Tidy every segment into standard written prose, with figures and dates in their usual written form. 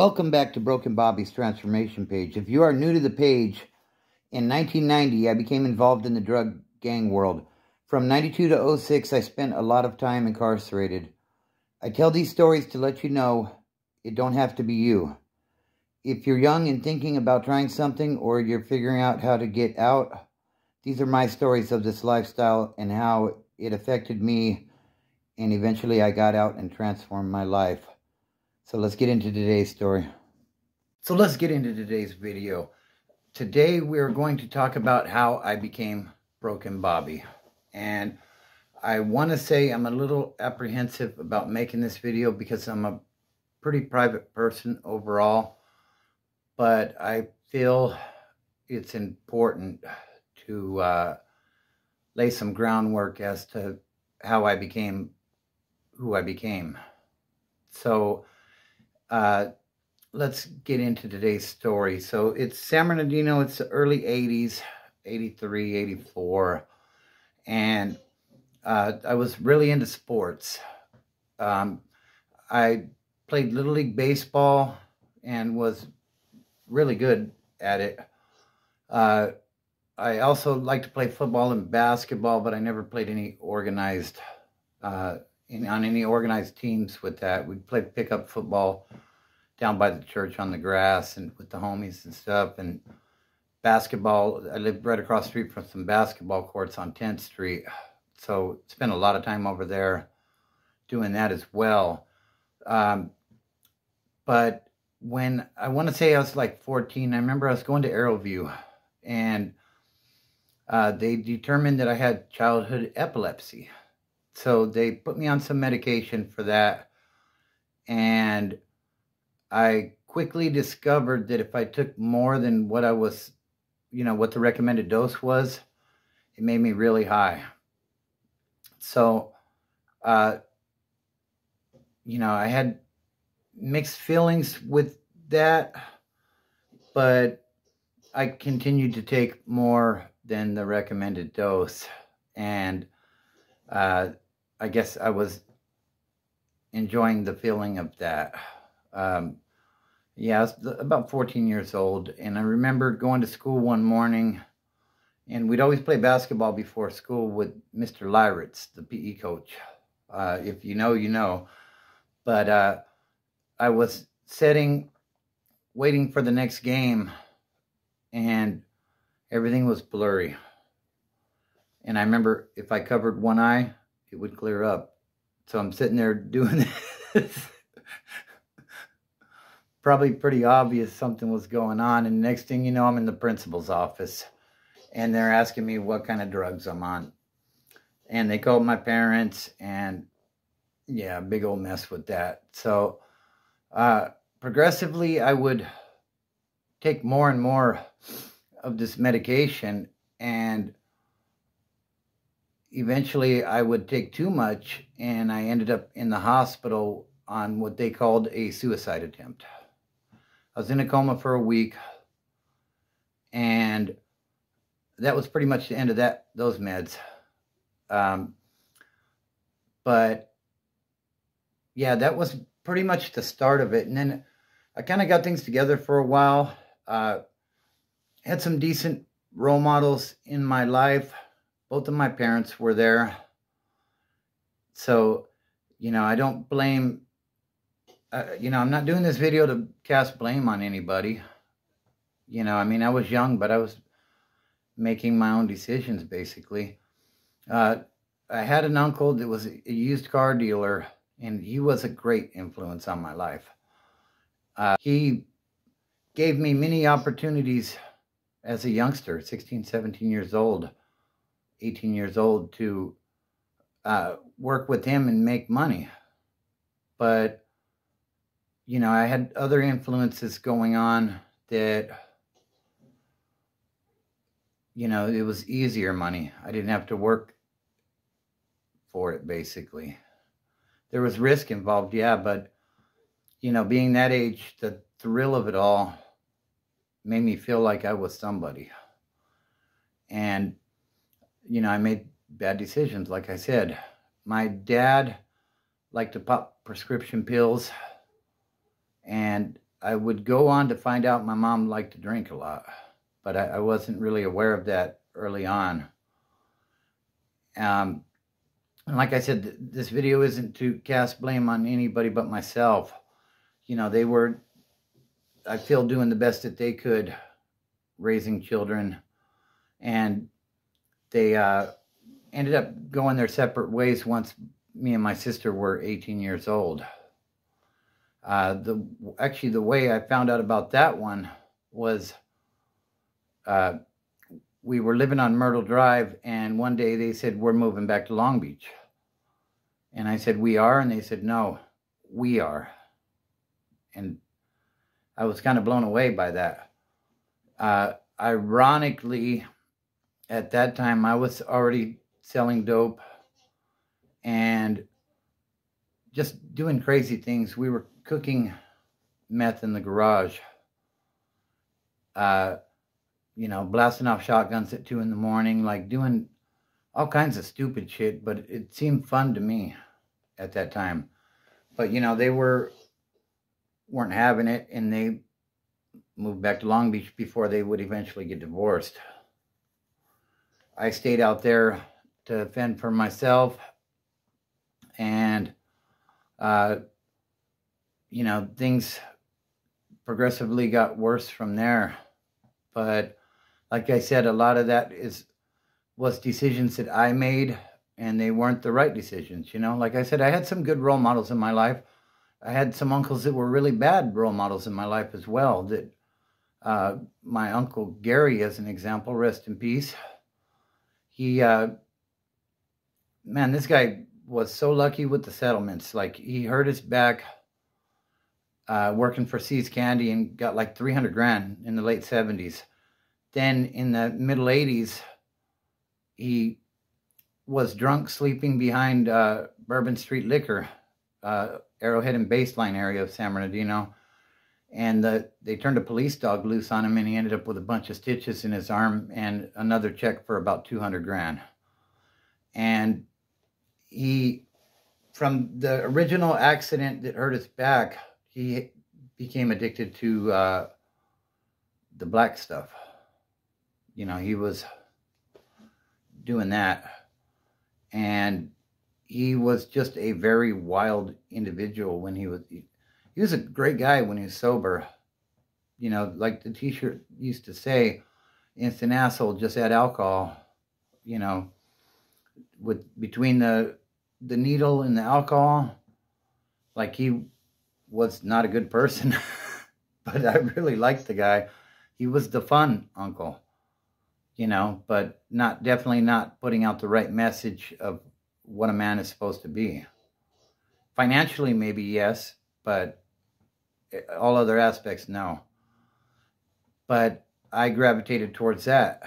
Welcome back to Broken Bobby's Transformation Page. If you are new to the page, in 1990, I became involved in the drug gang world. From 92 to 06, I spent a lot of time incarcerated. I tell these stories to let you know it don't have to be you. If you're young and thinking about trying something, or you're figuring out how to get out, these are my stories of this lifestyle and how it affected me, and eventually I got out and transformed my life. So let's get into today's story. So let's get into today's video. Today we're going to talk about how I became Broken Bobby. And I want to say I'm a little apprehensive about making this video because I'm a pretty private person overall. But I feel it's important to lay some groundwork as to how I became who I became. So let's get into today's story. So it's San Bernardino. It's the early 80s, 83, 84. And I was really into sports. I played Little League Baseball and was really good at it. I also liked to play football and basketball, but I never played any organized on any organized teams with that. We'd play pickup football down by the church on the grass and with the homies and stuff. And basketball, I lived right across the street from some basketball courts on 10th Street. So spent a lot of time over there doing that as well. But when I want to say I was like 14, I remember I was going to Arrowview, and they determined that I had childhood epilepsy. So they put me on some medication for that, and I quickly discovered that if I took more than what I was, what the recommended dose was, it made me really high. So, I had mixed feelings with that, but I continued to take more than the recommended dose, and I guess I was enjoying the feeling of that. Yeah, I was about 14 years old, and I remember going to school one morning, and we'd always play basketball before school with Mr. Lyritz, the PE coach. If you know, you know. But I was waiting for the next game, and everything was blurry. And I remember if I covered one eye, it would clear up. So I'm sitting there doing this. Probably pretty obvious something was going on. And next thing you know, I'm in the principal's office. And they're asking me what kind of drugs I'm on. And they called my parents. And yeah, big old mess with that. So progressively, I would take more and more of this medication. And eventually I would take too much, and I ended up in the hospital on what they called a suicide attempt. I was in a coma for a week, and that was pretty much the end of those meds. But yeah, that was pretty much the start of it. And then I kind of got things together for a while. Had some decent role models in my life. Both of my parents were there. So, I don't blame, I'm not doing this video to cast blame on anybody. I was young, but I was making my own decisions, basically. I had an uncle that was a used car dealer, and he was a great influence on my life. He gave me many opportunities as a youngster, 16, 17 years old. 18 years old, to work with him and make money. But, I had other influences going on that, it was easier money. I didn't have to work for it, basically. There was risk involved, yeah, but, being that age, the thrill of it all made me feel like I was somebody. And I made bad decisions, like I said. My dad liked to pop prescription pills, and I would go on to find out my mom liked to drink a lot, but I wasn't really aware of that early on. And like I said, this video isn't to cast blame on anybody but myself. You know, they were, I feel, doing the best that they could raising children, and they ended up going their separate ways once me and my sister were 18 years old. Actually, the way I found out about that one was we were living on Myrtle Drive, and one day they said, we're moving back to Long Beach. And I said, we are? And they said, no, we are. And I was kind of blown away by that. Ironically, at that time, I was already selling dope and just doing crazy things. We were cooking meth in the garage, you know, blasting off shotguns at 2 in the morning, like doing all kinds of stupid shit, but it seemed fun to me at that time. But, you know, they weren't having it, and they moved back to Long Beach before they would eventually get divorced. I stayed out there to fend for myself, and, you know, things progressively got worse from there. But like I said, a lot of that was decisions that I made, and they weren't the right decisions. You know, like I said, I had some good role models in my life. I had some uncles that were really bad role models in my life as well. That my uncle Gary, as an example, rest in peace. He, man, this guy was so lucky with the settlements. Like, he hurt his back working for See's Candy and got like 300 grand in the late 70s. Then in the middle 80s, he was drunk sleeping behind Bourbon Street Liquor, Arrowhead and Baseline area of San Bernardino. And they turned a police dog loose on him, and he ended up with a bunch of stitches in his arm and another check for about 200 grand. And he, from the original accident that hurt his back, he became addicted to the black stuff. You know, he was doing that. And he was just a very wild individual when he was a great guy when he was sober. You know, like the t-shirt used to say, instant asshole, just add alcohol. You know, between the needle and the alcohol, like, he was not a good person. But I really liked the guy. He was the fun uncle, you know, but definitely not putting out the right message of what a man is supposed to be. Financially, maybe yes, but all other aspects, no. But I gravitated towards that.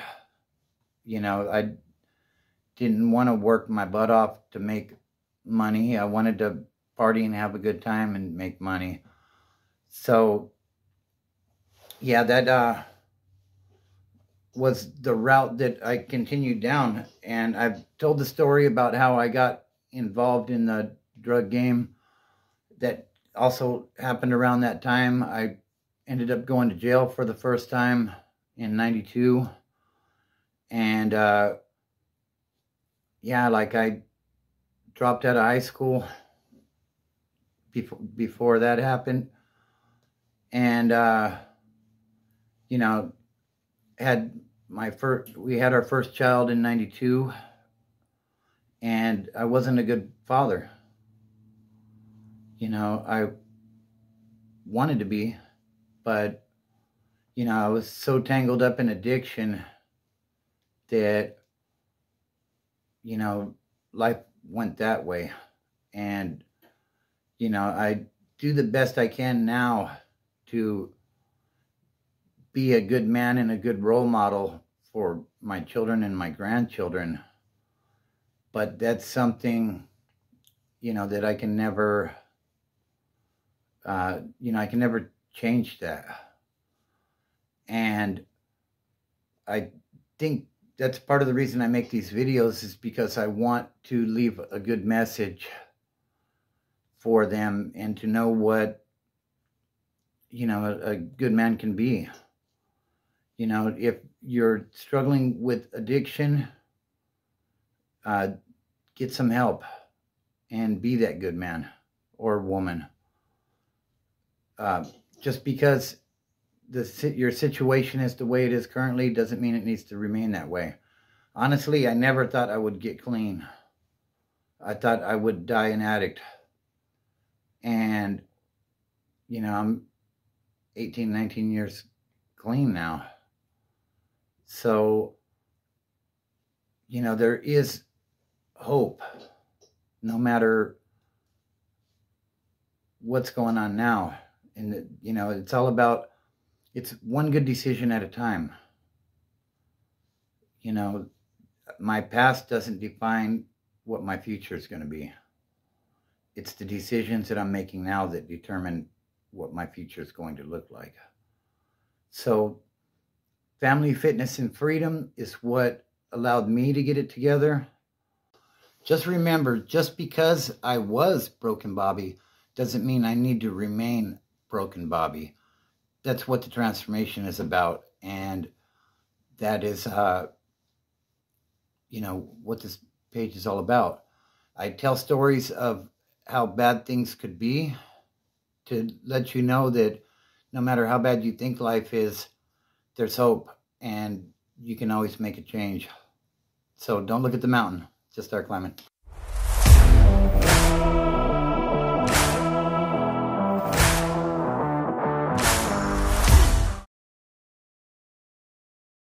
You know, I didn't want to work my butt off to make money. I wanted to party and have a good time and make money. So, yeah, that was the route that I continued down. And I've told the story about how I got involved in the drug game. That also happened around that time. I ended up going to jail for the first time in 92. And, yeah, like, I dropped out of high school before that happened. And, you know, we had our first child in 92, and I wasn't a good father. You know, I wanted to be, but, you know, I was so tangled up in addiction that, you know, life went that way. And, you know, I do the best I can now to be a good man and a good role model for my children and my grandchildren. But that's something, you know, that I can never, you know, I can never change that. And I think that's part of the reason I make these videos, is because I want to leave a good message for them, and to know what, a good man can be. If you're struggling with addiction, get some help and be that good man or woman. Just because your situation is the way it is currently doesn't mean it needs to remain that way. Honestly, I never thought I would get clean. I thought I would die an addict. And, I'm 18, 19 years clean now. So, there is hope no matter what's going on now. And, it's all about, it's one good decision at a time. My past doesn't define what my future is going to be. It's the decisions that I'm making now that determine what my future is going to look like. So family, fitness, and freedom is what allowed me to get it together. Just remember, just because I was Broken Bobby doesn't mean I need to remain Broken Bobby. That's what the transformation is about. And that is, what this page is all about. I tell stories of how bad things could be to let you know that no matter how bad you think life is, there's hope and you can always make a change. So don't look at the mountain, just start climbing.